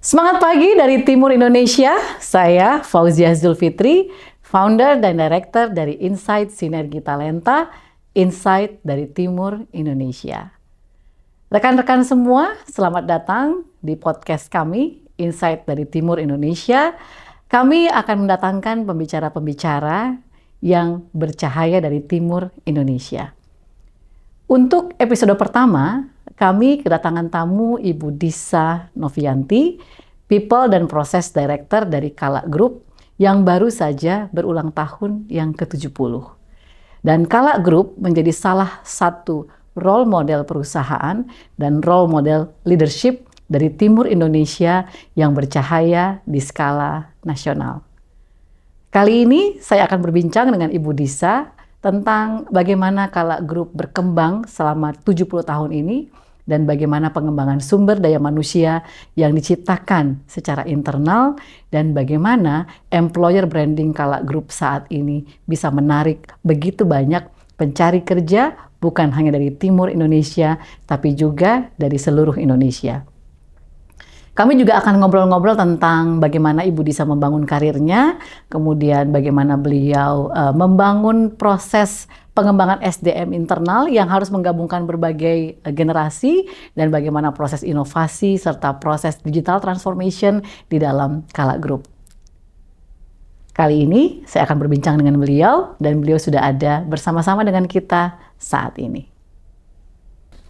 Semangat pagi dari Timur Indonesia, saya Fauziah Zulfitri, founder dan director dari Insight Sinergi Talenta, Insight dari Timur Indonesia. Rekan-rekan semua, selamat datang di podcast kami, Insight dari Timur Indonesia. Kami akan mendatangkan pembicara-pembicara yang bercahaya dari Timur Indonesia. Untuk episode pertama, kami kedatangan tamu Ibu Disa Novianti, People dan Process Director dari Kala Group yang baru saja berulang tahun yang ke-70. Dan Kala Group menjadi salah satu role model perusahaan dan role model leadership dari Timur Indonesia yang bercahaya di skala nasional. Kali ini saya akan berbincang dengan Ibu Disa tentang bagaimana Kala Group berkembang selama 70 tahun ini dan bagaimana pengembangan sumber daya manusia yang diciptakan secara internal dan bagaimana employer branding Kala Group saat ini bisa menarik begitu banyak pencari kerja bukan hanya dari Timur Indonesia tapi juga dari seluruh Indonesia. Kami juga akan ngobrol-ngobrol tentang bagaimana Ibu Disa membangun karirnya, kemudian bagaimana beliau membangun proses pengembangan SDM internal yang harus menggabungkan berbagai generasi dan bagaimana proses inovasi serta proses digital transformation di dalam Kala Group. Kali ini saya akan berbincang dengan beliau dan beliau sudah ada bersama-sama dengan kita saat ini.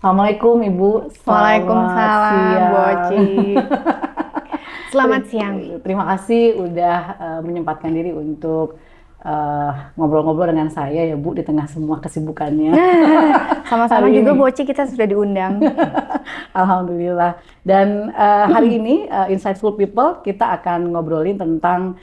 Assalamualaikum Ibu. Waalaikumsalam Bu Oci. Selamat siang. Terima kasih udah menyempatkan diri untuk ngobrol-ngobrol dengan saya ya Bu di tengah semua kesibukannya. Sama-sama juga Bu Oci, kita sudah diundang. Alhamdulillah. Dan hari ini Insightful People kita akan ngobrolin tentang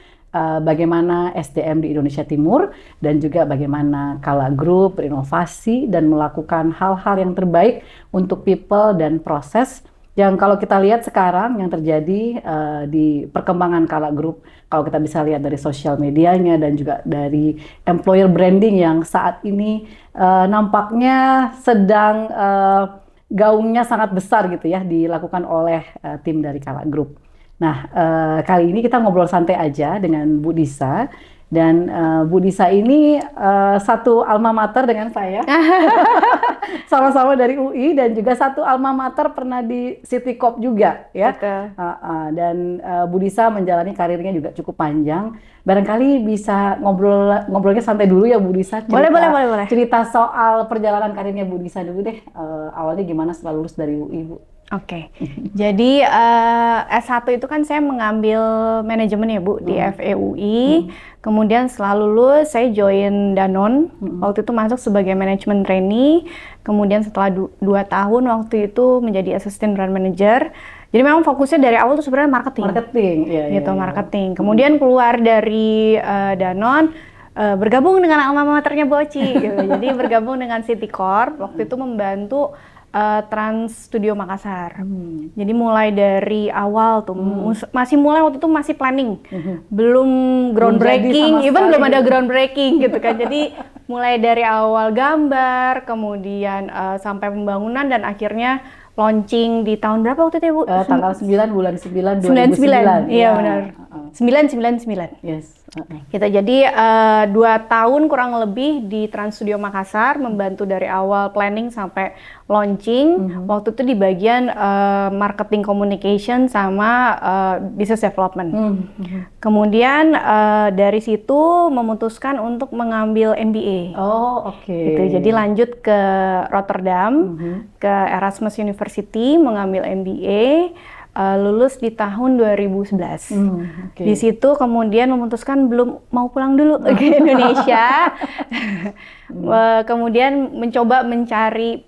bagaimana SDM di Indonesia Timur dan juga bagaimana Kala Group berinovasi dan melakukan hal-hal yang terbaik untuk people dan proses yang kalau kita lihat sekarang yang terjadi di perkembangan Kala Group, kalau kita bisa lihat dari sosial medianya dan juga dari employer branding yang saat ini nampaknya sedang gaungnya sangat besar gitu ya dilakukan oleh tim dari Kala Group. Nah, kali ini kita ngobrol santai aja dengan Bu Disa. Dan Bu Disa ini satu alma mater dengan saya. Sama-sama dari UI dan juga satu alma mater pernah di City Corp juga. Ya. Dan Bu Disa menjalani karirnya juga cukup panjang. Barangkali bisa ngobrolnya santai dulu ya Bu Disa. Boleh. Cerita soal perjalanan karirnya Bu Disa dulu deh. Awalnya gimana setelah lulus dari UI Bu? Oke. Jadi S1 itu kan saya mengambil manajemen ya Bu di FEUI. Kemudian setelah lulus saya join Danone. Waktu itu masuk sebagai manajemen trainee. Kemudian setelah 2 tahun waktu itu menjadi assistant brand manager. Jadi memang fokusnya dari awal tuh sebenarnya marketing. Marketing. Kemudian keluar dari Danone, bergabung dengan alma maternya Bu Oci gitu. Jadi bergabung dengan City Corp. Waktu itu membantu Trans Studio Makassar. Jadi mulai dari awal tuh masih mulai waktu itu masih planning. Belum groundbreaking, belum ada groundbreaking gitu kan. Jadi mulai dari awal gambar, kemudian sampai pembangunan dan akhirnya launching di tahun berapa waktu itu Bu? Tanggal 9 bulan 9 2009. Iya benar. 999. Yes. Kita jadi 2 tahun kurang lebih di Trans Studio Makassar membantu dari awal planning sampai launching. Waktu itu di bagian marketing communication sama business development. Kemudian dari situ memutuskan untuk mengambil MBA. Oh, oke. Gitu. Jadi lanjut ke Rotterdam, ke Erasmus University mengambil MBA. Lulus di tahun 2011. Di situ kemudian memutuskan belum mau pulang dulu ke Indonesia. Kemudian mencoba mencari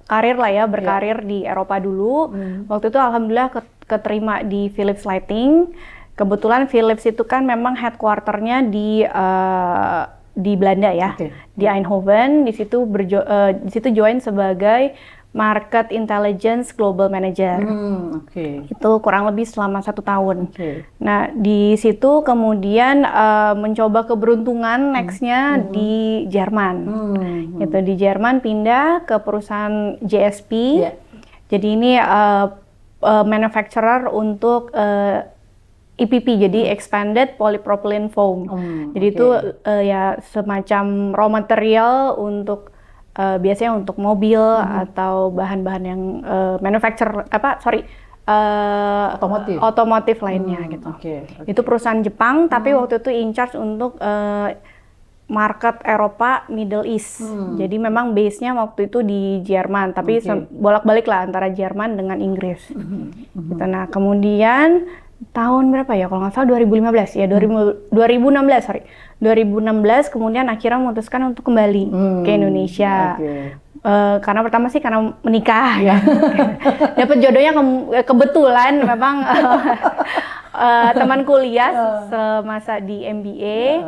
karir lah ya, berkarir di Eropa dulu. Waktu itu alhamdulillah keterima di Philips Lighting. Kebetulan Philips itu kan memang headquarternya di Belanda ya, di Eindhoven. Di situ join sebagai Market Intelligence Global Manager. Itu kurang lebih selama 1 tahun. Nah di situ kemudian mencoba keberuntungan nextnya di Jerman. Gitu, di Jerman pindah ke perusahaan JSP. Jadi ini manufacturer untuk EPP, jadi Expanded Polypropylene Foam. Jadi itu ya semacam raw material untuk biasanya untuk mobil atau bahan-bahan yang otomotif lainnya gitu. Itu perusahaan Jepang, tapi waktu itu in charge untuk market Eropa, Middle East. Jadi memang base-nya waktu itu di Jerman, tapi bolak-balik lah antara Jerman dengan Inggris. Gitu. Nah kemudian tahun berapa ya, kalau nggak salah 2015 ya, 2016 kemudian akhirnya memutuskan untuk kembali ke Indonesia. Karena pertama sih karena menikah ya. Dapat jodohnya kebetulan memang teman kuliah semasa di MBA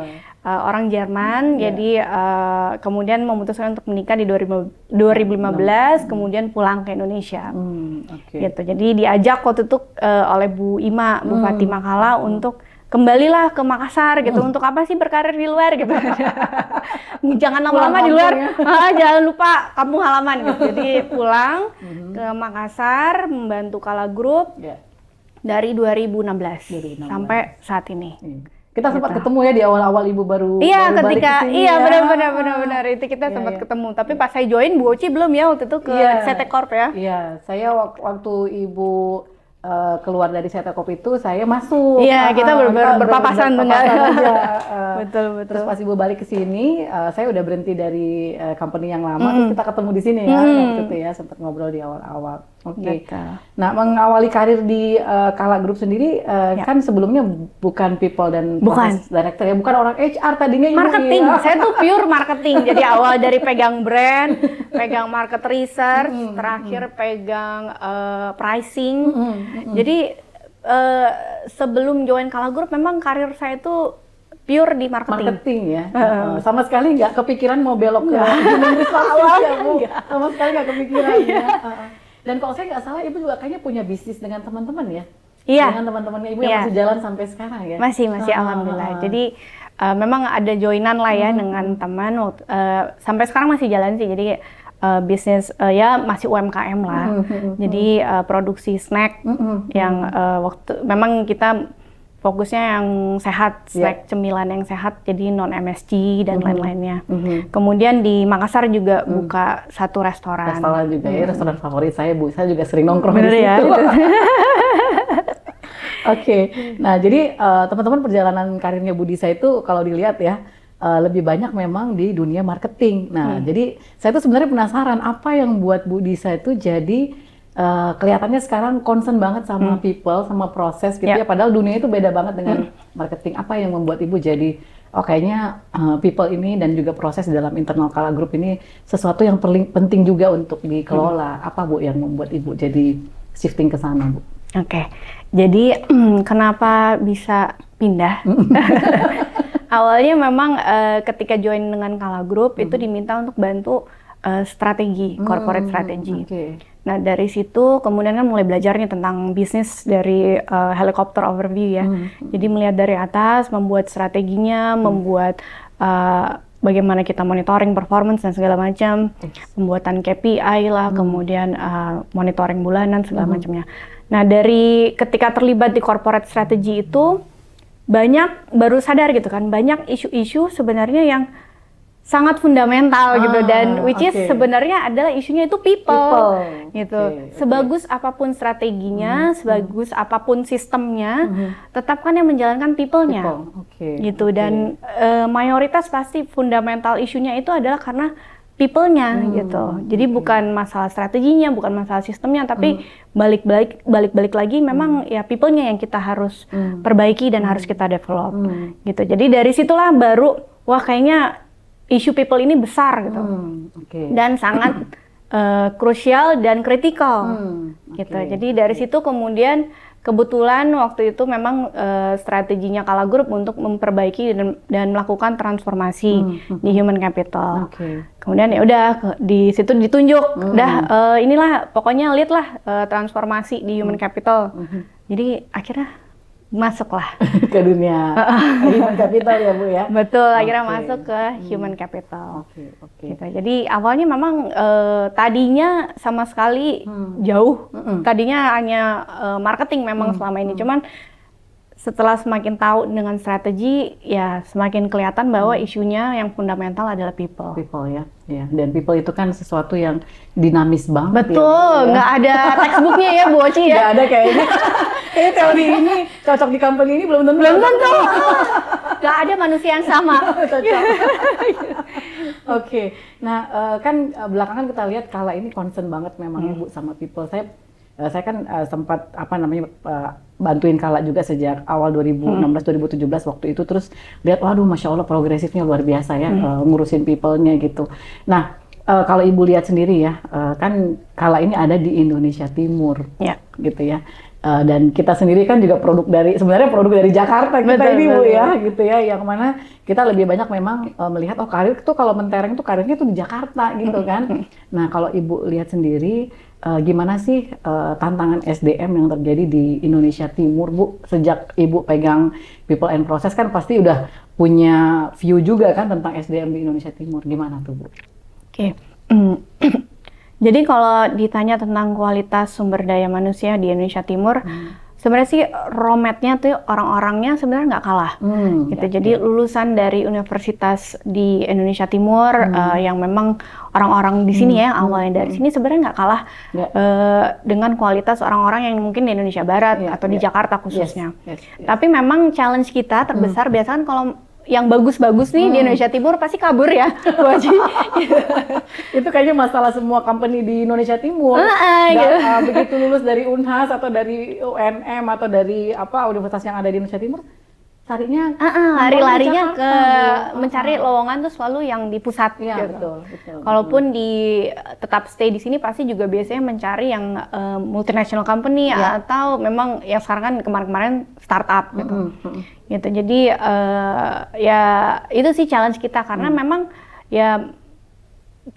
orang Jerman. Jadi kemudian memutuskan untuk menikah di 2015 kemudian pulang ke Indonesia. Gitu. Jadi diajak waktu itu oleh Bu Ima, Bu Fatimah Kala untuk kembalilah ke Makassar gitu. Untuk apa sih berkarir di luar gitu. Jangan lama-lama di luar, jangan lupa kampung halaman gitu. Jadi pulang ke Makassar membantu Kala Group dari 2016 sampai saat ini. Kita sempat ketemu ya di awal-awal Ibu baru balik ke sini. Benar itu kita sempat ketemu. Tapi pas saya join Bu Oci belum ya waktu itu ke CT Corp ya. Iya, saya waktu Ibu keluar dari CT Corp itu saya masuk. Iya, kita berpapasan aja. Betul. Terus pas Ibu balik ke sini, saya udah berhenti dari company yang lama, terus kita ketemu di sini ya, waktu itu ya, sempat ngobrol di awal-awal. Nah, mengawali karir di Kala Group sendiri, kan sebelumnya bukan people dan process director ya, bukan orang HR tadinya. Marketing, saya tuh pure marketing. Jadi awal dari pegang brand, pegang market research, terakhir pegang pricing. Jadi sebelum join Kala Group memang karir saya itu pure di marketing ya. Sama sekali nggak kepikiran mau belok ke human resources ya, Bu. Sama sekali nggak kepikiran ya. Dan kalau saya nggak salah, Ibu juga kayaknya punya bisnis dengan teman-teman ya? Iya. Dengan teman-temannya Ibu yang masih jalan sampai sekarang ya? Masih alhamdulillah. Jadi memang ada joinan lah ya dengan teman. Sampai sekarang masih jalan sih. Jadi bisnis ya masih UMKM lah. Jadi produksi snack yang memang kita fokusnya yang sehat, snack cemilan yang sehat, jadi non MSG dan lain-lainnya. Kemudian di Makassar juga buka satu restoran. Restoran juga ya, restoran favorit saya Bu. Saya juga sering nongkrong di situ. Nah jadi teman-teman perjalanan karirnya Bu Disa itu kalau dilihat ya, lebih banyak memang di dunia marketing. Nah jadi saya tuh sebenarnya penasaran apa yang buat Bu Disa itu jadi kelihatannya sekarang concern banget sama people, sama proses gitu ya. Padahal dunia itu beda banget dengan marketing. Apa yang membuat Ibu jadi, kayaknya people ini dan juga proses dalam internal Kala Group ini sesuatu yang penting juga untuk dikelola. Apa Bu yang membuat Ibu jadi shifting ke sana, Bu? Jadi kenapa bisa pindah? Awalnya memang ketika join dengan Kala Group itu diminta untuk bantu strategi, corporate strategy. Nah dari situ kemudian kan mulai belajarnya tentang bisnis dari helikopter overview ya. Jadi melihat dari atas, membuat strateginya, membuat bagaimana kita monitoring performance dan segala macam, pembuatan KPI lah, kemudian monitoring bulanan segala macamnya. Nah dari ketika terlibat di corporate strategy itu banyak baru sadar gitu kan, banyak isu-isu sebenarnya yang sangat fundamental gitu, dan which is sebenarnya adalah isunya itu people gitu. Sebagus apapun strateginya, sebagus apapun sistemnya, tetap kan yang menjalankan people-nya gitu. Dan mayoritas pasti fundamental isunya itu adalah karena people-nya gitu. Jadi bukan masalah strateginya, bukan masalah sistemnya, tapi balik lagi memang ya people-nya yang kita harus perbaiki dan harus kita develop gitu. Jadi dari situlah baru wah kayaknya isu people ini besar gitu, dan sangat krusial dan kritikal gitu. Jadi dari situ kemudian kebetulan waktu itu memang strateginya Kala Group untuk memperbaiki dan melakukan transformasi di human capital. Kemudian ya udah di situ ditunjuk, inilah pokoknya lead lah transformasi di human capital. Jadi akhirnya masuklah. ke dunia human capital ya Bu ya. Betul, akhirnya Oke. masuk ke human capital. Oke. Gitu. Jadi awalnya memang tadinya sama sekali jauh. Tadinya hanya marketing memang selama ini. Cuman setelah semakin tahu dengan strategi, ya semakin kelihatan bahwa isunya yang fundamental adalah people. People ya. Dan people itu kan sesuatu yang dinamis banget. Betul, nggak ada textbooknya ya Bu Oci ya. Nggak ada kayaknya. Kayaknya teori ini cocok di company ini belum tentu. Belum tentu. Nggak ada manusia yang sama. Oke. Nah, kan belakangan kita lihat Kala ini concern banget memang ya Bu sama people. Saya kan sempat bantuin Kala juga sejak awal 2016-2017 waktu itu, terus lihat waduh Masya Allah progresifnya luar biasa ya ngurusin people-nya gitu. Nah, kalau Ibu lihat sendiri ya, kan Kala ini ada di Indonesia Timur gitu ya. Dan kita sendiri kan juga sebenarnya produk dari Jakarta kita ini Bu ya, gitu ya, yang mana kita lebih banyak memang melihat karir itu kalau mentereng tuh karirnya tuh di Jakarta gitu kan. Nah, kalau Ibu lihat sendiri gimana sih tantangan SDM yang terjadi di Indonesia Timur Bu, sejak Ibu pegang People and Process kan pasti udah punya view juga kan tentang SDM di Indonesia Timur, gimana tuh Bu? Oke. Jadi kalau ditanya tentang kualitas sumber daya manusia di Indonesia Timur, sebenarnya sih raw mat-nya tuh orang-orangnya sebenarnya nggak kalah. Gitu. Jadi lulusan dari universitas di Indonesia Timur yang memang orang-orang di sini ya awalnya dari sini sebenarnya nggak kalah dengan kualitas orang-orang yang mungkin di Indonesia Barat atau di Jakarta khususnya. Tapi memang challenge kita terbesar biasanya kan kalau yang bagus-bagus nih di Indonesia Timur pasti kabur ya, Bu Haji. Itu kayaknya masalah semua company di Indonesia Timur. Begitu lulus dari Unhas atau dari UNM atau dari universitas yang ada di Indonesia Timur, carinya lari-larinya ke mencari lowongan tuh selalu yang di pusat gitu. Betul. Kalaupun tetap stay di sini pasti juga biasanya mencari yang multinational company atau memang yang sekarang kan kemarin-kemarin startup gitu. Gitu. Jadi ya itu sih challenge kita karena memang ya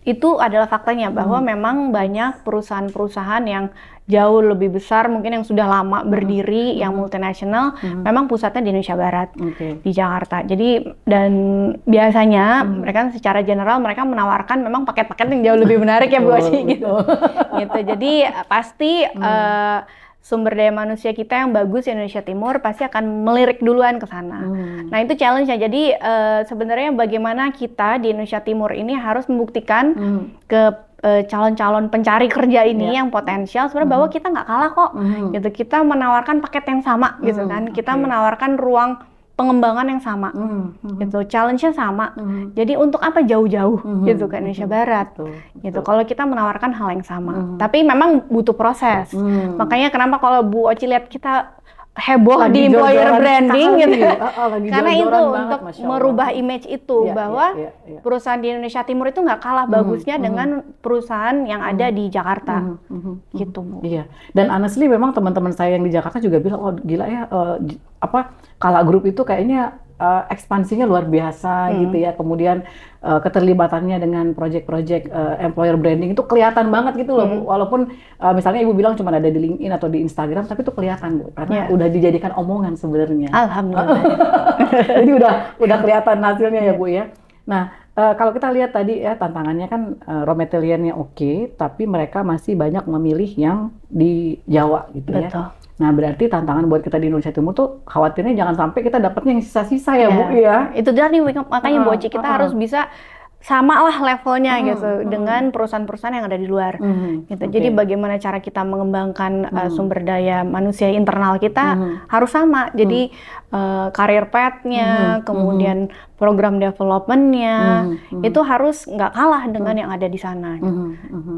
itu adalah faktanya bahwa memang banyak perusahaan-perusahaan yang jauh lebih besar mungkin yang sudah lama berdiri yang multinasional memang pusatnya di Indonesia Barat di Jakarta. Jadi dan biasanya mereka secara general mereka menawarkan memang paket-paket yang jauh lebih menarik ya Bu Aci gitu. Gitu. Jadi pasti sumber daya manusia kita yang bagus di Indonesia Timur pasti akan melirik duluan ke sana. Nah itu challenge-nya. Jadi sebenarnya bagaimana kita di Indonesia Timur ini harus membuktikan ke calon-calon pencari kerja ini yang potensial sebenarnya bahwa kita nggak kalah kok. Gitu. Kita menawarkan paket yang sama gitu kan. Kita menawarkan ruang pengembangan yang sama, gitu, challenge-nya sama. Jadi untuk apa jauh-jauh gitu ke Indonesia Barat, gitu. Kalau kita menawarkan hal yang sama, tapi memang butuh proses. Makanya kenapa kalau Bu Oci lihat kita heboh lagi di employer branding gitu, karena itu untuk merubah image itu bahwa perusahaan di Indonesia Timur itu nggak kalah bagusnya dengan perusahaan yang ada di Jakarta, gitu Bu. Iya. Dan honestly memang teman-teman saya yang di Jakarta juga bilang oh gila ya Kala Group itu kayaknya ekspansinya luar biasa gitu ya. Kemudian keterlibatannya dengan project-project employer branding itu kelihatan banget gitu loh Bu. Walaupun misalnya Ibu bilang cuma ada di LinkedIn atau di Instagram, tapi itu kelihatan Bu. Karena udah dijadikan omongan sebenarnya. Alhamdulillah. Jadi udah kelihatan hasilnya ya Bu ya. Nah, kalau kita lihat tadi ya tantangannya kan raw materialnya oke, tapi mereka masih banyak memilih yang di Jawa gitu ya. Betul. Nah, berarti tantangan buat kita di Indonesia Timur tuh khawatirnya jangan sampai kita dapatnya yang sisa-sisa ya Bu ya. Itu tadi makanya Bu Oci kita harus bisa sama lah levelnya gitu dengan perusahaan-perusahaan yang ada di luar. Gitu. Jadi bagaimana cara kita mengembangkan sumber daya manusia internal kita harus sama. Jadi career path-nya, kemudian program development-nya itu harus nggak kalah dengan yang ada di sana.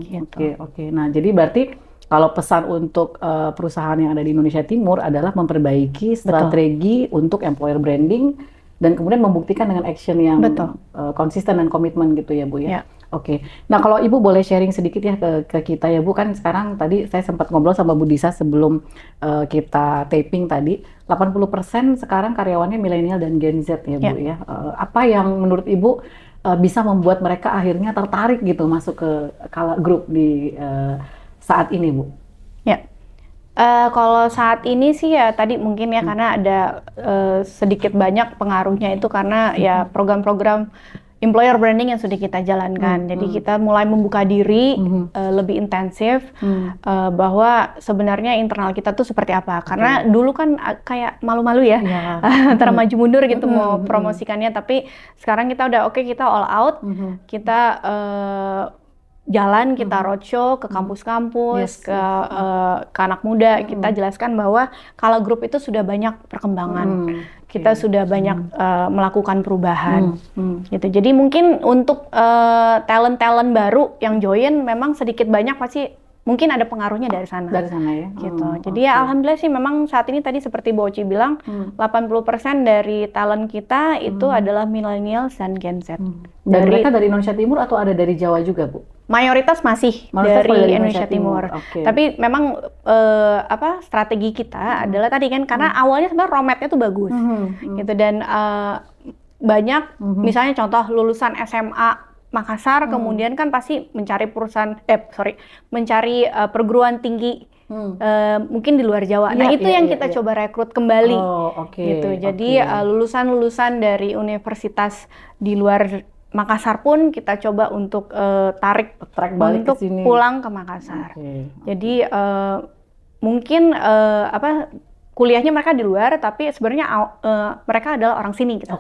Gitu. Oke. Nah, jadi berarti kalau pesan untuk perusahaan yang ada di Indonesia Timur adalah memperbaiki strategi untuk employer branding dan kemudian membuktikan dengan action yang konsisten dan komitmen gitu ya Bu ya. Oke. Nah kalau Ibu boleh sharing sedikit ya ke kita ya Bu, kan sekarang tadi saya sempat ngobrol sama Bu Disa sebelum kita taping tadi, 80% sekarang karyawannya milenial dan Gen Z ya Bu ya. Apa yang menurut Ibu bisa membuat mereka akhirnya tertarik gitu masuk ke Kala Group di saat ini Bu? Ya, Kalau saat ini sih ya tadi mungkin ya karena ada sedikit banyak pengaruhnya itu karena ya program-program employer branding yang sudah kita jalankan. Jadi kita mulai membuka diri lebih intensif bahwa sebenarnya internal kita tuh seperti apa. Karena dulu kan kayak malu-malu ya, antara maju mundur gitu mau promosikannya. Tapi sekarang kita udah oke, kita all out, kita jalan, kita roadshow ke kampus-kampus, ke anak muda, kita jelaskan bahwa Kala Group itu sudah banyak perkembangan, kita sudah banyak melakukan perubahan, gitu. Jadi mungkin untuk talent-talent baru yang join, memang sedikit banyak pasti mungkin ada pengaruhnya dari sana. Dari sana ya. Gitu. Jadi ya alhamdulillah sih memang saat ini tadi seperti Bu Oci bilang, 80% dari talent kita itu adalah millennials dan Gen Z. Dan mereka dari Indonesia Timur atau ada dari Jawa juga, Bu? Mayoritas masih dari Indonesia Timur. Tapi memang strategi kita adalah tadi kan karena awalnya sebenarnya roadmap-nya tuh bagus. Gitu, dan banyak misalnya contoh lulusan SMA Makassar kemudian kan pasti mencari mencari perguruan tinggi mungkin di luar Jawa. Nah, itu yang kita coba rekrut kembali. Gitu. Jadi lulusan-lulusan dari universitas di luar Makassar pun kita coba untuk tarik balik untuk pulang ke Makassar. Jadi mungkin kuliahnya mereka di luar, tapi sebenarnya mereka adalah orang sini gitu.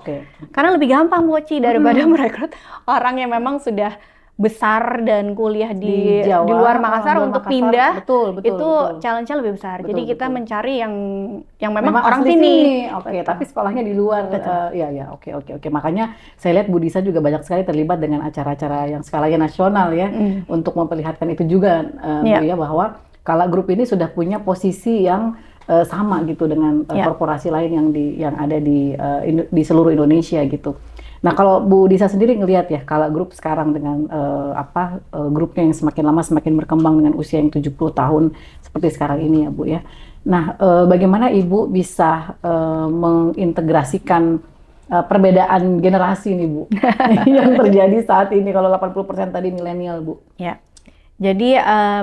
Karena lebih gampang Bu Oci daripada merekrut orang yang memang sudah besar dan kuliah di luar Makassar untuk pindah. Itu challenge-nya lebih besar. Jadi kita mencari yang memang orang sini. Tapi sekolahnya di luar. Oke. Makanya saya lihat Bu Disa juga banyak sekali terlibat dengan acara-acara yang skalanya nasional ya, untuk memperlihatkan itu juga Bu ya, bahwa Kala Group ini sudah punya posisi yang sama gitu dengan korporasi lain yang ada di seluruh Indonesia gitu. Nah, kalau Bu Disa sendiri ngelihat ya Kala Group sekarang dengan grupnya yang semakin lama semakin berkembang dengan usia yang 70 tahun seperti sekarang ini ya Bu ya. Nah, bagaimana Ibu bisa mengintegrasikan perbedaan generasi nih Bu yang terjadi saat ini kalau 80% tadi milenial Bu? Ya. Jadi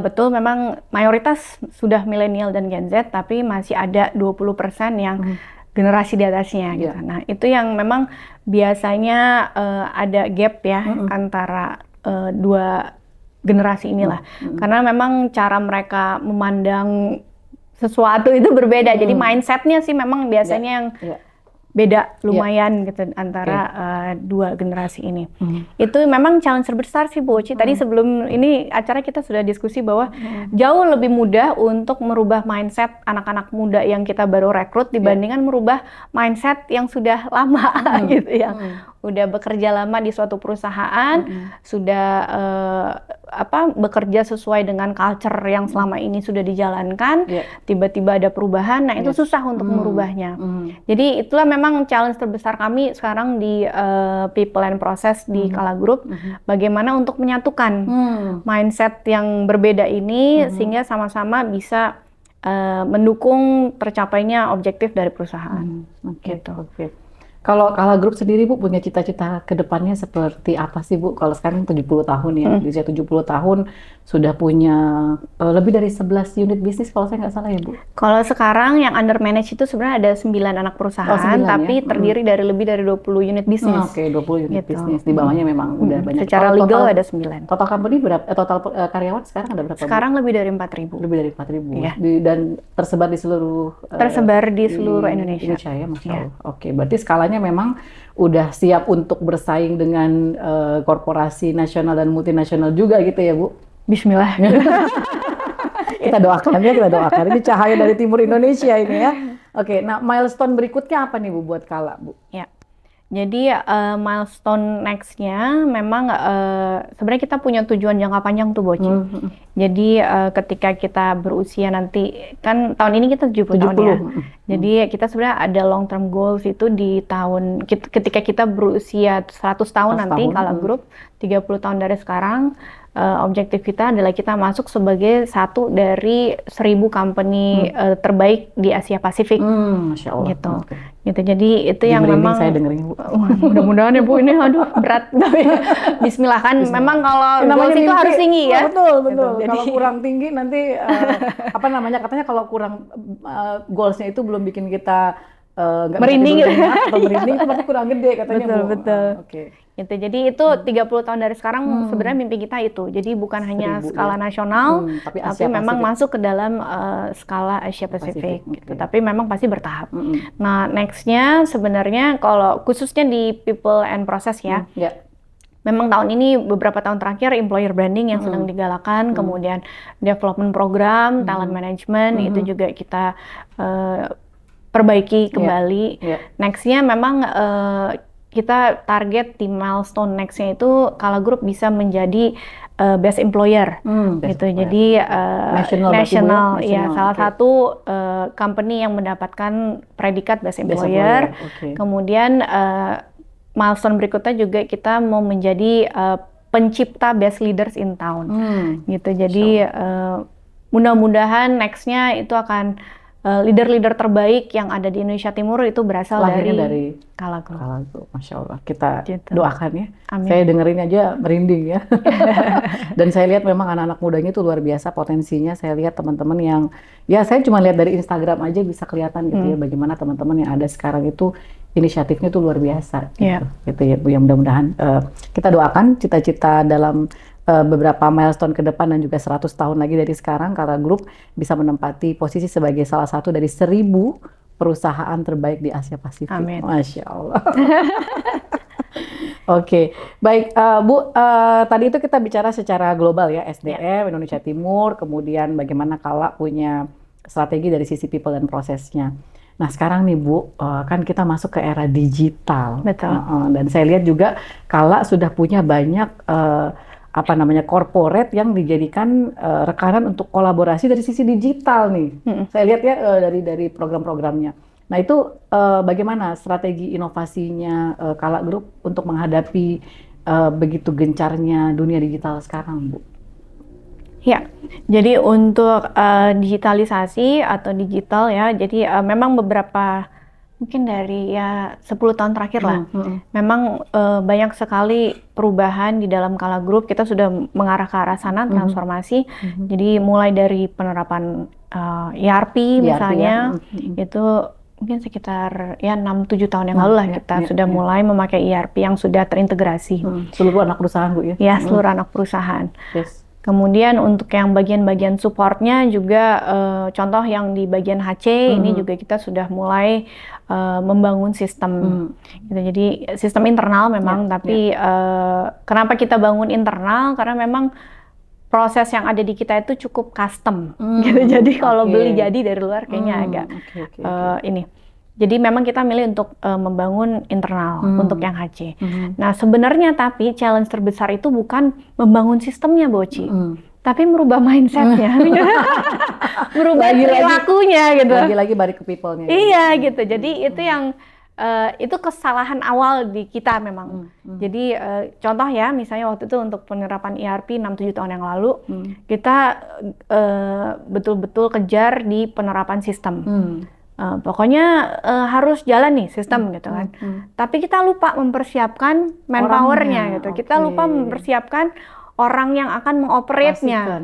betul memang mayoritas sudah milenial dan Gen Z, tapi masih ada 20% yang generasi di atasnya gitu. Nah, itu yang memang biasanya ada gap ya antara dua generasi inilah. Karena memang cara mereka memandang sesuatu itu berbeda. Jadi mindsetnya sih memang biasanya yang beda lumayan gitu antara dua generasi ini. Itu memang challenge terbesar sih Bu Oci. Tadi sebelum ini acara kita sudah diskusi bahwa jauh lebih mudah untuk merubah mindset anak-anak muda yang kita baru rekrut dibandingkan merubah mindset yang sudah lama gitu ya. Udah bekerja lama di suatu perusahaan, sudah bekerja sesuai dengan culture yang selama ini sudah dijalankan, tiba-tiba ada perubahan, nah itu susah untuk merubahnya. Jadi itulah memang challenge terbesar kami sekarang di People and Process di Kala Group, bagaimana untuk menyatukan mindset yang berbeda ini sehingga sama-sama bisa mendukung tercapainya objektif dari perusahaan. Kalau Kala Group sendiri Bu punya cita-cita ke depannya seperti apa sih Bu? Kalau sekarang 70 tahun ya, di usia 70 tahun sudah punya lebih dari 11 unit bisnis kalau saya nggak salah ya Bu? Kalau sekarang yang under manage itu sebenarnya ada 9 anak perusahaan, tapi terdiri dari lebih dari 20 unit bisnis. 20 unit bisnis. Di bawahnya memang udah banyak. Secara legal ada 9. Total company berapa? Total karyawan sekarang ada berapa? Sekarang lebih dari 4.000. Lebih dari 4.000. Dan tersebar di seluruh Indonesia. Ya, Masya Allah. Oke, berarti skalanya memang udah siap untuk bersaing dengan korporasi nasional dan multinasional juga gitu ya Bu? Bismillah. Kita doakan ya, Ini cahaya dari timur Indonesia ini ya. Oke, nah milestone berikutnya apa nih Bu buat Kala Bu? Ya. Jadi milestone next-nya memang sebenarnya kita punya tujuan jangka panjang tuh Boci. Jadi ketika kita berusia nanti, kan tahun ini kita 70 tahun ya. Jadi kita sebenarnya ada long term goals itu di tahun, ketika kita berusia 100 tahun nanti Kala Group, 30 tahun dari sekarang, objektif kita adalah kita masuk sebagai satu dari 1.000 company terbaik di Asia Pasifik. Masya Allah. Gitu. Okay. Gitu. Jadi itu yang memang saya dengerin, Bu. Mudah-mudahan ya Bu, ini aduh berat tapi Bismillah kan. Memang kalau goals itu harus tinggi ya. Betul. Gitu. Jadi, kalau kurang tinggi nanti katanya kalau kurang goalsnya itu belum bikin kita nggak merinding atau merinding itu berarti kurang gede katanya. Betul. Oke. Gitu. Jadi itu 30 tahun dari sekarang sebenarnya mimpi kita itu. Jadi bukan hanya skala nasional, tapi memang masuk ke dalam skala Asia Pasifik. Gitu. Tapi memang pasti bertahap. Nah, nextnya sebenarnya kalau khususnya di people and process ya. Memang tahun ini beberapa tahun terakhir employer branding yang sedang digalakan, kemudian development program, talent management itu juga kita perbaiki kembali. Nextnya memang kita target di milestone nextnya itu Kala Group bisa menjadi best employer, gitu. Jadi national ya, salah satu company yang mendapatkan predikat best employer. Kemudian milestone berikutnya juga kita mau menjadi pencipta best leaders in town, gitu. Jadi mudah-mudahan nextnya itu akan leader-leader terbaik yang ada di Indonesia Timur itu berasal dari Kala Group. Masya Allah, kita gitu. doakan ya. Amin. Saya dengerin aja merinding ya. Dan saya lihat memang anak-anak mudanya itu luar biasa potensinya. Saya lihat teman-teman yang, ya saya cuma lihat dari Instagram aja bisa kelihatan gitu ya, bagaimana teman-teman yang ada sekarang itu inisiatifnya itu luar biasa. Gitu ya Bu, yang mudah-mudahan kita doakan cita-cita dalam beberapa milestone ke depan dan juga 100 tahun lagi dari sekarang Kala Group bisa menempati posisi sebagai salah satu dari 1.000 perusahaan terbaik di Asia Pasifik. Amin. Masya Allah. Oke, baik Bu, tadi itu kita bicara secara global ya, SDM, Indonesia Timur, kemudian bagaimana Kala punya strategi dari sisi people dan prosesnya. Nah sekarang nih Bu, kan kita masuk ke era digital. Betul. Dan saya lihat juga Kala sudah punya banyak corporate yang dijadikan rekanan untuk kolaborasi dari sisi digital nih. Saya lihat ya dari program-programnya. Nah itu bagaimana strategi inovasinya Kala Group untuk menghadapi begitu gencarnya dunia digital sekarang, Bu? Ya, jadi untuk digitalisasi atau digital ya, jadi memang beberapa mungkin dari 10 tahun terakhir lah, memang banyak sekali perubahan di dalam Kala Group. Kita sudah mengarah ke arah sana transformasi. Jadi mulai dari penerapan ERP misalnya, itu mungkin sekitar 6-7 tahun yang lalu lah kita sudah mulai memakai ERP yang sudah terintegrasi. Seluruh anak perusahaan Bu ya? Ya, seluruh anak perusahaan. Kemudian untuk yang bagian-bagian supportnya juga contoh yang di bagian HC ini juga kita sudah mulai membangun sistem. Gitu. Jadi sistem internal memang, tapi kenapa kita bangun internal? Karena memang proses yang ada di kita itu cukup custom. Gitu. Jadi kalau beli jadi dari luar kayaknya agak ini. Jadi memang kita milih untuk membangun internal untuk yang HC. Nah sebenarnya tapi challenge terbesar itu bukan membangun sistemnya, Boci, tapi merubah mindsetnya, merubah perilakunya gitu. Lagi-lagi balik ke people-nya. Iya gitu. Jadi itu yang itu kesalahan awal di kita memang. Jadi contoh ya, misalnya waktu itu untuk penerapan ERP 6-7 tahun yang lalu, kita betul-betul kejar di penerapan sistem. Pokoknya harus jalan nih sistem gitu kan. Tapi kita lupa mempersiapkan manpowernya gitu. Kita lupa mempersiapkan orang yang akan mengoperate-nya.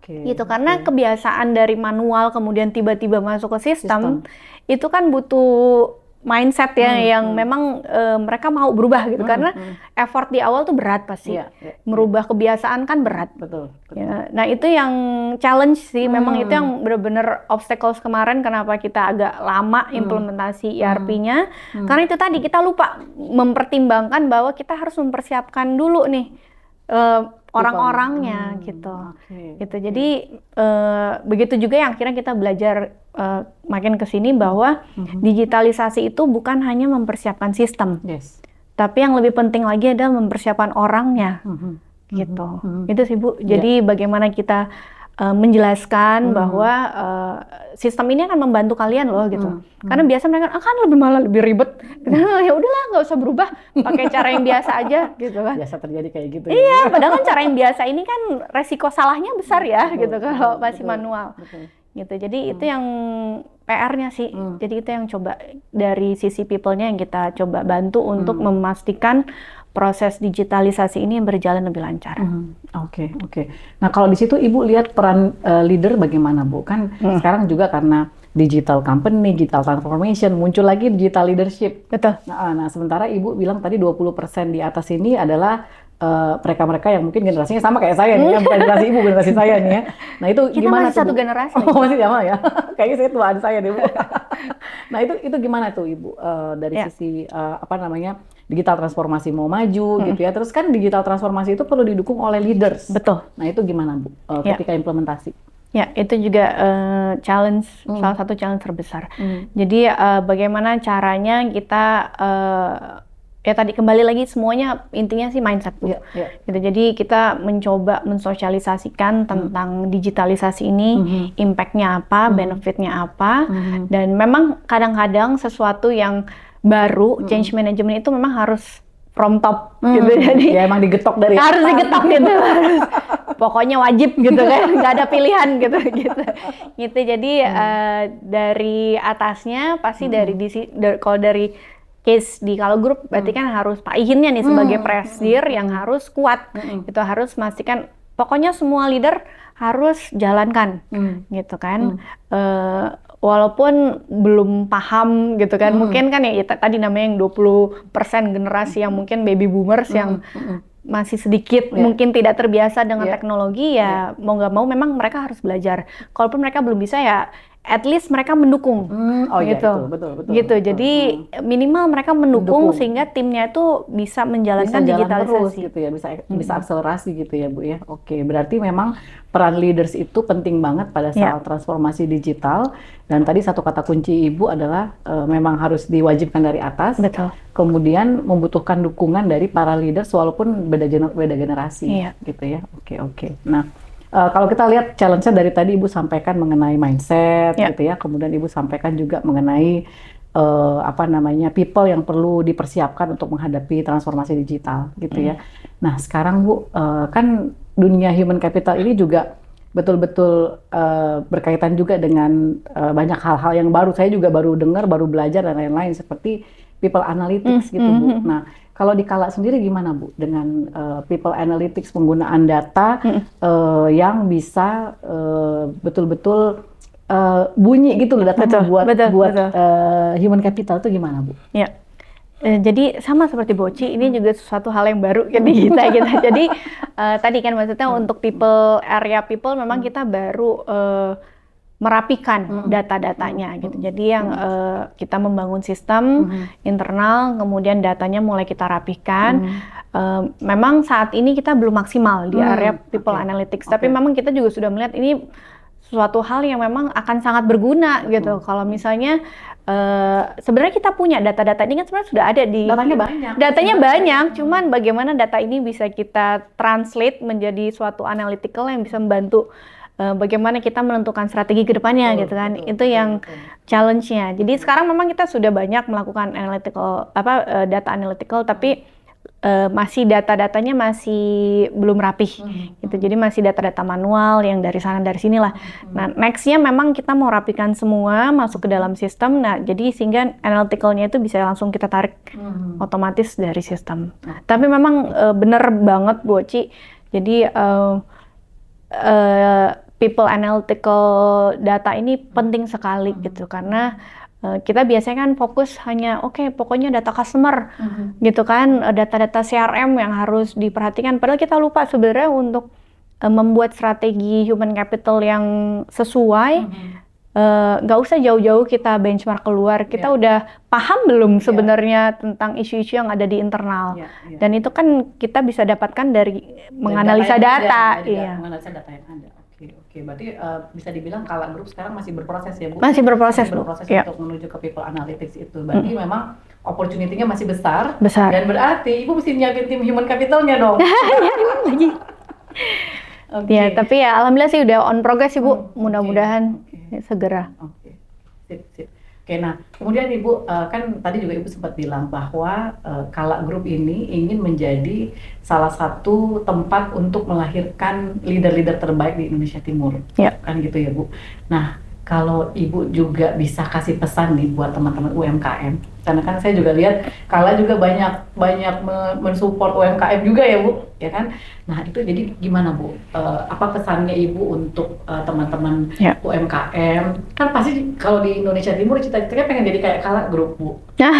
Gitu, karena kebiasaan dari manual kemudian tiba-tiba masuk ke sistem. Itu kan butuh mindset ya yang memang mereka mau berubah gitu, karena effort di awal tuh berat pasti. Merubah kebiasaan kan berat. Betul. Ya, nah itu yang challenge sih, memang itu yang benar-benar obstacles kemarin kenapa kita agak lama implementasi ERP-nya. Karena itu tadi kita lupa mempertimbangkan bahwa kita harus mempersiapkan dulu nih orang-orangnya gitu. Gitu. Jadi begitu juga yang akhirnya kita belajar makin kesini bahwa digitalisasi itu bukan hanya mempersiapkan sistem, tapi yang lebih penting lagi adalah mempersiapkan orangnya, gitu. Itu sih Bu. Jadi bagaimana kita menjelaskan bahwa sistem ini akan membantu kalian loh gitu. Karena biasa mereka akan malah lebih ribet. Ya udahlah, nggak usah berubah, pakai cara yang biasa aja gitu kan. Biasa terjadi kayak gitu. Iya, padahal kan cara yang biasa ini kan resiko salahnya besar ya gitu kalau masih manual. Gitu. Jadi itu yang PR-nya sih. Jadi itu yang coba dari sisi people-nya yang kita coba bantu untuk memastikan proses digitalisasi ini berjalan lebih lancar. Oke. Nah kalau di situ Ibu lihat peran leader bagaimana Bu? Kan sekarang juga karena digital company, digital transformation, muncul lagi digital leadership. Betul. Nah sementara Ibu bilang tadi 20% di atas ini adalah mereka-mereka yang mungkin generasinya sama kayak saya nih, bukan generasi Ibu, generasi saya nih ya. Nah itu kita gimana masih tuh, satu Bu? generasi. Oh masih sama ya? Kayaknya saya tuaan saya deh Bu. Nah itu gimana tuh Ibu dari sisi digital transformasi mau maju gitu ya. Terus kan digital transformasi itu perlu didukung oleh leaders. Betul. Nah itu gimana Bu ketika implementasi? Ya, itu juga challenge, salah satu challenge terbesar. Jadi bagaimana caranya kita ya tadi kembali lagi semuanya intinya sih mindset Bu. Gitu. Jadi kita mencoba mensosialisasikan tentang digitalisasi ini, impact-nya apa, benefit-nya apa, dan memang kadang-kadang sesuatu yang baru, change management itu memang harus from top gitu. Jadi ya emang digetok dari harus digetok gitu. Pokoknya wajib gitu kan, nggak ada pilihan gitu. Jadi dari atasnya pasti kalau dari case di Kalo Group berarti kan harus Pak Ihinnya nih sebagai presidir yang harus kuat gitu, harus memastikan pokoknya semua leader harus jalankan gitu kan. Walaupun belum paham gitu kan, mungkin kan ya tadi namanya yang 20% generasi yang mungkin baby boomers yang masih sedikit mungkin tidak terbiasa dengan teknologi ya mau nggak mau memang mereka harus belajar. Kalaupun mereka belum bisa ya at least mereka mendukung gitu. Betul. Gitu. Jadi minimal mereka mendukung sehingga timnya itu bisa menjalankan digitalisasi terus gitu ya, bisa akselerasi gitu ya Bu ya. Oke, berarti memang peran leaders itu penting banget pada saat transformasi digital, dan tadi satu kata kunci Ibu adalah memang harus diwajibkan dari atas. Betul. Kemudian membutuhkan dukungan dari para leaders walaupun beda generasi gitu ya. Oke. Nah, kalau kita lihat challenge-nya dari tadi Ibu sampaikan mengenai mindset gitu ya, kemudian Ibu sampaikan juga mengenai people yang perlu dipersiapkan untuk menghadapi transformasi digital gitu ya. Nah sekarang Bu, kan dunia human capital ini juga betul-betul berkaitan juga dengan banyak hal-hal yang baru. Saya juga baru dengar, baru belajar dan lain-lain seperti people analytics gitu Bu. Nah kalau di Kala sendiri gimana Bu dengan people analytics, penggunaan data yang bisa betul-betul bunyi gitu loh datanya buat human capital itu gimana Bu? Ya, jadi sama seperti Boci, ini juga sesuatu hal yang baru di kita gitu. Jadi tadi kan maksudnya untuk area people memang kita baru merapikan data-datanya gitu. Jadi yang kita membangun sistem internal, kemudian datanya mulai kita rapihkan. Memang saat ini kita belum maksimal di area people analytics, tapi memang kita juga sudah melihat ini suatu hal yang memang akan sangat berguna gitu. Kalau misalnya sebenarnya kita punya data-data ini kan sebenarnya sudah ada di datanya banyak, cuman bagaimana data ini bisa kita translate menjadi suatu analytical yang bisa membantu bagaimana kita menentukan strategi ke depannya gitu kan. Itu yang challenge-nya. Jadi sekarang memang kita sudah banyak melakukan data analytical, tapi masih data-datanya masih belum rapih gitu. Jadi masih data-data manual yang dari sana dari sini lah. Nah, next-nya memang kita mau rapikan semua masuk ke dalam sistem. Nah, jadi sehingga analytical-nya itu bisa langsung kita tarik otomatis dari sistem. Tapi memang bener banget Bu Oci. Jadi people analytical data ini penting sekali gitu, karena kita biasanya kan fokus hanya pokoknya data customer gitu kan, data-data CRM yang harus diperhatikan, padahal kita lupa sebenarnya untuk membuat strategi human capital yang sesuai. Nggak usah jauh-jauh kita benchmark keluar, kita udah paham belum sebenarnya tentang isu-isu yang ada di internal, dan itu kan kita bisa dapatkan dari menganalisa data. Menganalisa data yang ada. Oke, berarti bisa dibilang Kala Group sekarang masih berproses ya Bu? Masih berproses untuk menuju ke people analytics itu. Berarti memang opportunity-nya masih besar. Besar. Dan berarti Ibu mesti nyiapin tim human capital-nya dong. lagi. Oke. Ya, tapi ya alhamdulillah sih udah on progress sih Bu. Mudah-mudahan Oke. segera. Oke, sip, sip. Oke, nah kemudian Ibu kan tadi juga Ibu sempat bilang bahwa Kala Group ini ingin menjadi salah satu tempat untuk melahirkan leader-leader terbaik di Indonesia Timur, Ya. kan gitu ya Bu. Nah, kalau Ibu juga bisa kasih pesan nih buat teman-teman UMKM, karena kan saya juga lihat Kala juga banyak mensupport UMKM juga ya Bu, ya kan? Nah itu jadi gimana Bu? Apa pesannya Ibu untuk teman-teman Ya. UMKM? Kan pasti kalau di Indonesia Timur cita-citanya pengen jadi kayak Kala Group Bu. Gitu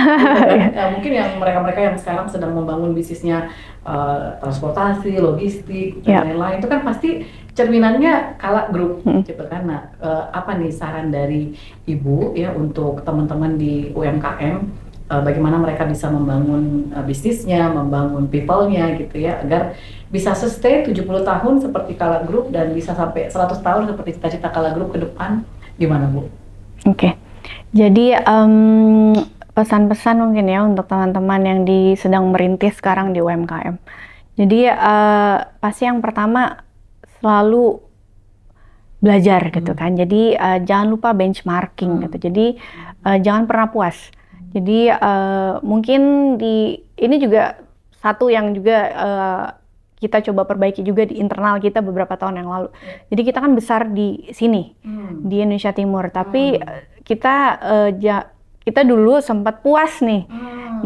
kan? Mungkin yang mereka-mereka yang sekarang sedang membangun bisnisnya transportasi, logistik Ya. dan lain-lain itu kan pasti cerminannya Kala Group gitu kan. Nah, apa nih saran dari Ibu ya untuk teman-teman di UMKM? Bagaimana mereka bisa membangun bisnisnya, membangun people-nya gitu ya, agar bisa sustain 70 tahun seperti Kala Group dan bisa sampai 100 tahun seperti cita-cita Kala Group ke depan, gimana Bu? Oke. Jadi pesan-pesan mungkin ya untuk teman-teman yang sedang merintis sekarang di UMKM. Jadi pasti yang pertama selalu belajar gitu kan. Jadi jangan lupa benchmarking gitu. Jadi jangan pernah puas. Jadi mungkin ini juga satu yang juga kita coba perbaiki juga di internal kita beberapa tahun yang lalu. Jadi kita kan besar di sini, di Indonesia Timur. Tapi kita dulu sempat puas nih,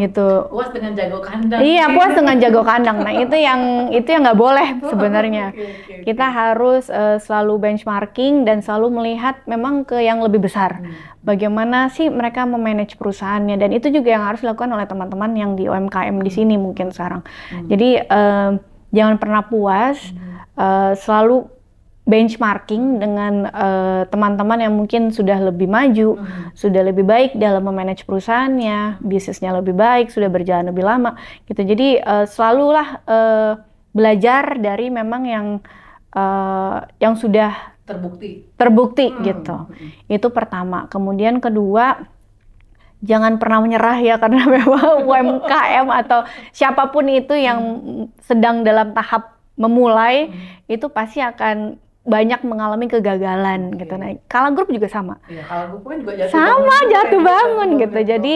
gitu. Puas dengan jago kandang. Iya, puas dengan jago kandang. Nah itu yang nggak boleh sebenarnya. Okay. Kita harus selalu benchmarking dan selalu melihat memang ke yang lebih besar. Bagaimana sih mereka memanage perusahaannya, dan itu juga yang harus dilakukan oleh teman-teman yang di UMKM di sini mungkin sekarang. Jadi jangan pernah puas, selalu benchmarking dengan teman-teman yang mungkin sudah lebih maju, sudah lebih baik dalam memanage perusahaannya, bisnisnya lebih baik, sudah berjalan lebih lama gitu. Jadi selalulah belajar dari memang yang sudah terbukti gitu. Itu pertama. Kemudian kedua, jangan pernah menyerah ya, karena memang UMKM atau siapapun itu yang sedang dalam tahap memulai itu pasti akan banyak mengalami kegagalan gitu. Nah, Kala Group juga sama. Iya, Kala Group kan juga jatuh bangun gitu. Jadi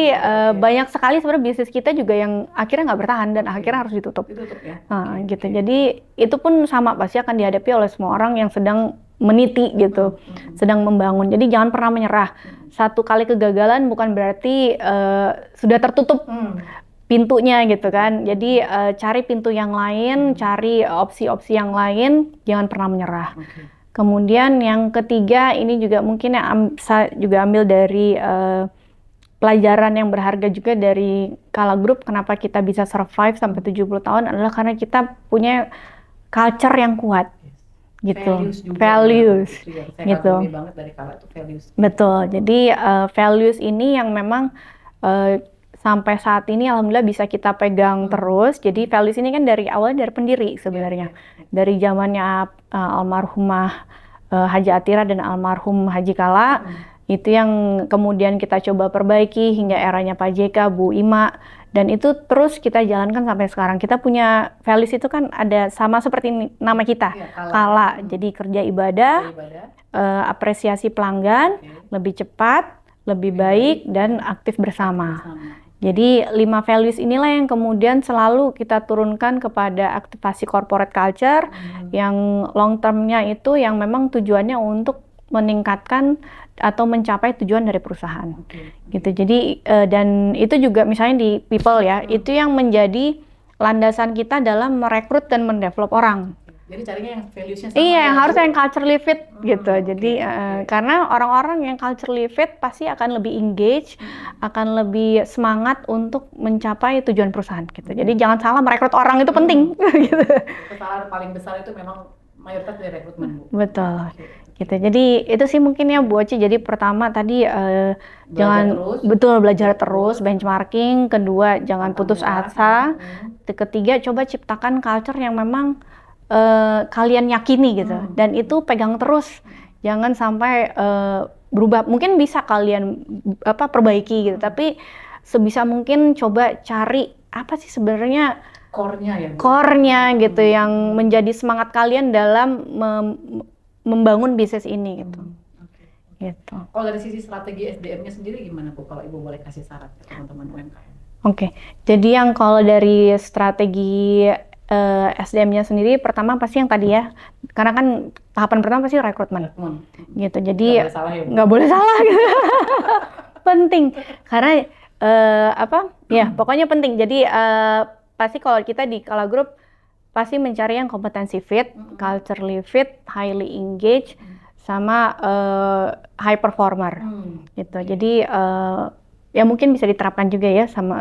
banyak sekali sebenarnya bisnis kita juga yang akhirnya nggak bertahan dan akhirnya harus ditutup. Ya. Gitu. Jadi itu pun sama, pasti akan dihadapi oleh semua orang yang sedang meniti gitu, sedang membangun. Jadi jangan pernah menyerah. Satu kali kegagalan bukan berarti sudah tertutup pintunya gitu kan. Jadi cari pintu yang lain, cari opsi-opsi yang lain, jangan pernah menyerah. Kemudian yang ketiga, ini juga mungkin yang saya juga ambil dari pelajaran yang berharga juga dari Kala Group, kenapa kita bisa survive sampai 70 tahun adalah karena kita punya culture yang kuat. Gitu, values gitu. Banget dari Kala itu values. Betul. Jadi values ini yang memang sampai saat ini alhamdulillah bisa kita pegang terus. Jadi values ini kan dari awal dari pendiri sebenarnya. Dari zamannya almarhumah Haji Atira dan almarhum Haji Kala. Itu yang kemudian kita coba perbaiki hingga eranya Pak JK, Bu Ima. Dan itu terus kita jalankan sampai sekarang. Kita punya values itu kan ada sama seperti nama kita, Kala. Jadi kerja ibadah, apresiasi pelanggan, lebih cepat, lebih baik, dan aktif bersama. Jadi 5 values inilah yang kemudian selalu kita turunkan kepada aktivasi corporate culture yang long termnya itu yang memang tujuannya untuk meningkatkan atau mencapai tujuan dari perusahaan, gitu. Jadi dan itu juga misalnya di people ya, itu yang menjadi landasan kita dalam merekrut dan mendevelop orang. Jadi carinya yang values-nya sama. Iya, yang harus yang culturally fit gitu. Jadi karena orang-orang yang culturally fit pasti akan lebih engage, akan lebih semangat untuk mencapai tujuan perusahaan gitu. Jadi jangan salah, merekrut orang itu penting. Gitu. Kesalahan paling besar itu memang mayoritas dari rekrutmen, Bu. Betul. Gitu. Jadi itu sih mungkin ya Bu Oci. Jadi pertama tadi belajar terus, benchmarking. Kedua, jangan putus asa. Ketiga, coba ciptakan culture yang memang kalian yakini gitu. Dan itu pegang terus. Jangan sampai berubah. Mungkin bisa kalian perbaiki gitu. Tapi sebisa mungkin coba cari apa sih sebenarnya core-nya ya, Bu? core-nya gitu yang menjadi semangat kalian dalam membangun bisnis ini gitu. Oke. Gitu. Kalau dari sisi strategi SDM-nya sendiri gimana, Bu? Kalau Ibu boleh kasih saran ke teman-teman UMKM. Oke. Jadi yang kalau dari strategi SDM-nya sendiri, pertama pasti yang tadi ya, karena kan tahapan pertama pasti rekrutmen, gitu. Jadi Nggak boleh salah ya, Bu? nggak boleh salah, gitu. Penting, karena ya pokoknya penting. Jadi pasti kalau kita di Kala Group pasti mencari yang kompetensi fit, culturally fit, highly engaged, sama high performer, gitu. Jadi ya mungkin bisa diterapkan juga ya sama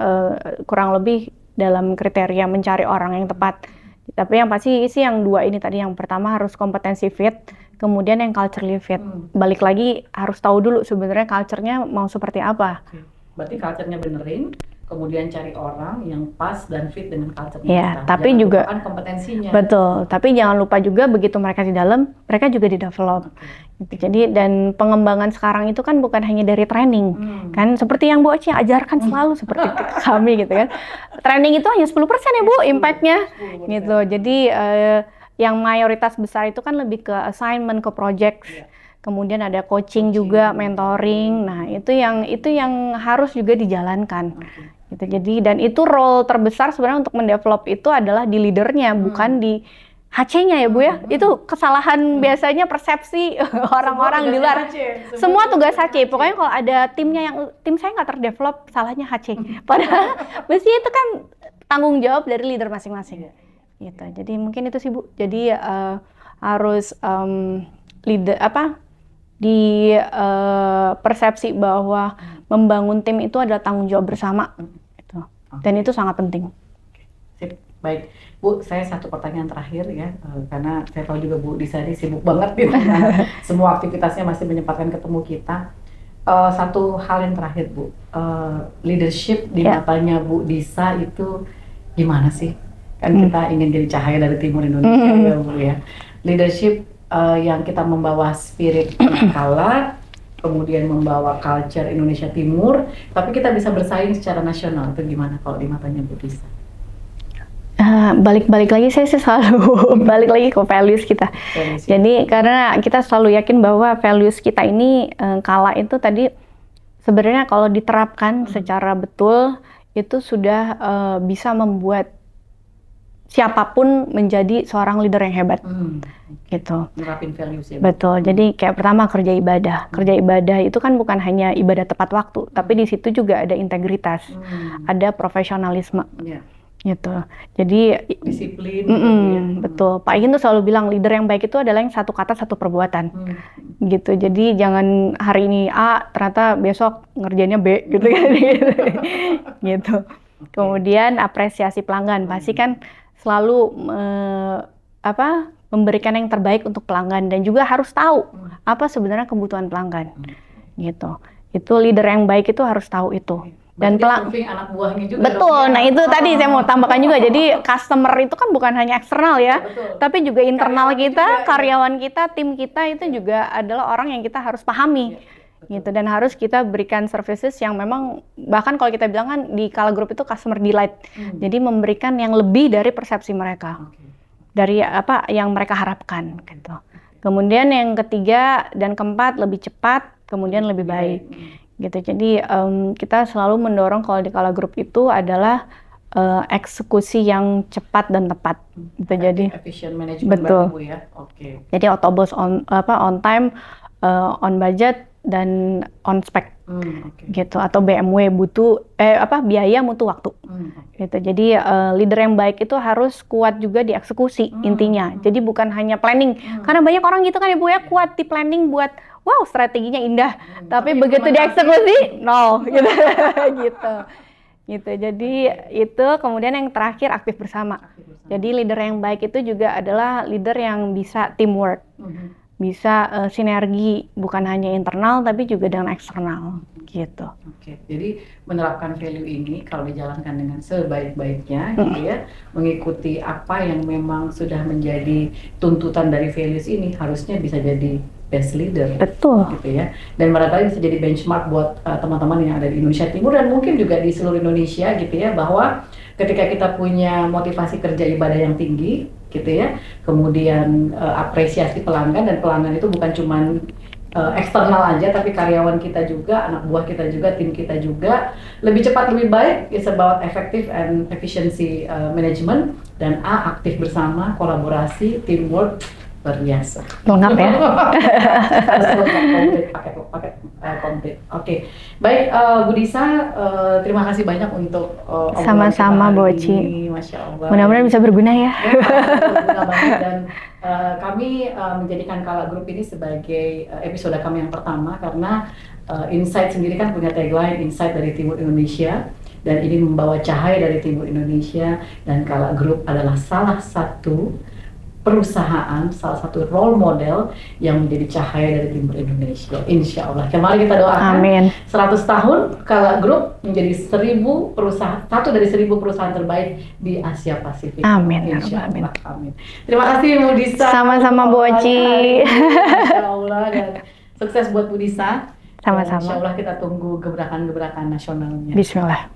kurang lebih dalam kriteria mencari orang yang tepat. Tapi yang pasti sih yang dua ini tadi, yang pertama harus kompetensi fit, kemudian yang culturally fit. Balik lagi harus tahu dulu sebenarnya culture-nya mau seperti apa. Berarti culture-nya benerin, kemudian cari orang yang pas dan fit dengan culture-nya. Ya, tapi juga kompetensinya. Betul, tapi jangan lupa juga begitu mereka di dalam, mereka juga di-develop. Gitu. Jadi dan pengembangan sekarang itu kan bukan hanya dari training, kan seperti yang Bu Oci ajarkan selalu seperti kami gitu kan. Training itu hanya 10% ya Bu, impact-nya. Gitu. Jadi yang mayoritas besar itu kan lebih ke assignment, ke project. Kemudian ada coaching juga, mentoring. Nah, itu yang harus juga dijalankan. Gitu. Jadi dan itu role terbesar sebenarnya untuk mendevelop itu adalah di leadernya, bukan di HC-nya ya Bu ya. Itu kesalahan biasanya persepsi orang-orang di luar. Semua tugas HC. Pokoknya kalau ada tim saya nggak terdevelop, salahnya HC. Padahal mesti itu kan tanggung jawab dari leader masing-masing. Gitu. Jadi mungkin itu sih Bu. Jadi harus leader di persepsi bahwa membangun tim itu adalah tanggung jawab bersama. Gitu. Dan itu sangat penting. Sip. Baik, Bu, saya satu pertanyaan terakhir ya, karena saya tahu juga Bu Disa ini sibuk banget gitu, semua aktivitasnya masih menyempatkan ketemu kita. Satu hal yang terakhir Bu, leadership di matanya Bu Disa itu gimana sih? Kan kita ingin jadi cahaya dari timur Indonesia ya Bu ya. Leadership yang kita membawa spirit Kala, kemudian membawa culture Indonesia Timur, tapi kita bisa bersaing secara nasional, itu gimana kalau di matanya Bu Disa? Balik lagi saya sih selalu balik lagi ke values kita. Jadi karena kita selalu yakin bahwa values kita ini Kala itu tadi sebenarnya kalau diterapkan secara betul itu sudah bisa membuat siapapun menjadi seorang leader yang hebat. Gitu. Nerapin values ya. Betul. Jadi kayak pertama kerja ibadah. Kerja ibadah itu kan bukan hanya ibadah tepat waktu, tapi di situ juga ada integritas, ada profesionalisme. Gitu. Jadi disiplin. Betul. Pak Igin tuh selalu bilang leader yang baik itu adalah yang satu kata satu perbuatan. Gitu. Jadi jangan hari ini A ternyata besok ngerjainnya B gitu kan. Gitu. Kemudian apresiasi pelanggan. Pasti kan selalu memberikan yang terbaik untuk pelanggan dan juga harus tahu apa sebenarnya kebutuhan pelanggan. Gitu. Itu leader yang baik itu harus tahu itu. Dan anak buahnya juga. Betul. Nah, itu tadi saya mau tambahkan juga. Jadi customer itu kan bukan hanya eksternal ya, tapi juga internal kita, karyawan kita, tim kita itu juga adalah orang yang kita harus pahami. Gitu, dan harus kita berikan services yang memang bahkan kalau kita bilang kan di Kala Group itu customer delight. Jadi memberikan yang lebih dari persepsi mereka. Dari apa yang mereka harapkan gitu. Kemudian yang ketiga dan keempat lebih cepat, kemudian lebih baik. Gitu. Jadi kita selalu mendorong kalau di Kala Group itu adalah eksekusi yang cepat dan tepat. Gitu. Jadi efficient management. Betul. Bu ya. Jadi autobos on time, on budget dan on spec. Gitu. Atau BMW butuh biaya mutu waktu. Gitu. Jadi leader yang baik itu harus kuat juga di eksekusi intinya. Jadi bukan hanya planning. Karena banyak orang gitu kan ya Bu ya, kuat di planning buat wow strateginya indah, tapi begitu dieksekusi nol gitu. Gitu. Jadi itu kemudian yang terakhir aktif bersama. Jadi leader yang baik itu juga adalah leader yang bisa teamwork. Bisa sinergi bukan hanya internal tapi juga dengan eksternal gitu. Jadi menerapkan value ini kalau dijalankan dengan sebaik-baiknya gitu ya, mengikuti apa yang memang sudah menjadi tuntutan dari values ini harusnya bisa jadi best leader. Betul. Gitu ya. Dan barangkali bisa jadi benchmark buat teman-teman yang ada di Indonesia Timur dan mungkin juga di seluruh Indonesia gitu ya, bahwa ketika kita punya motivasi kerja ibadah yang tinggi, gitu ya, kemudian apresiasi pelanggan, dan pelanggan itu bukan cuman eksternal aja, tapi karyawan kita juga, anak buah kita juga, tim kita juga, lebih cepat lebih baik. It's about effective and efficiency management, dan aktif bersama, kolaborasi, teamwork, luar biasa. Lengkap ya. Pakai komplit. Oke, baik Bu Disa, terima kasih banyak untuk obrolan Sama-sama, kita hari Boci. ini. Masya Allah. Mudah-mudahan bisa berguna ya. Berguna banget, dan kami menjadikan Kala Group ini sebagai episode kami yang pertama, karena Insight sendiri kan punya tagline Insight dari Timur Indonesia, dan ini membawa cahaya dari Timur Indonesia, dan Kala Group adalah salah satu perusahaan, salah satu role model yang menjadi cahaya dari Timur Indonesia. Insya Allah. Mari kita doakan. Amin. 100 tahun Kala Group menjadi 1.000 perusahaan, satu dari 1.000 perusahaan terbaik di Asia Pasifik. Amin. Insya Amin. Allah. Amin. Terima kasih Bu Disa. Sama-sama, Bu Oci. Insya Allah, dan sukses buat Bu Disa. Sama-sama. Insya Allah kita tunggu gebrakan-gebrakan nasionalnya. Bismillah.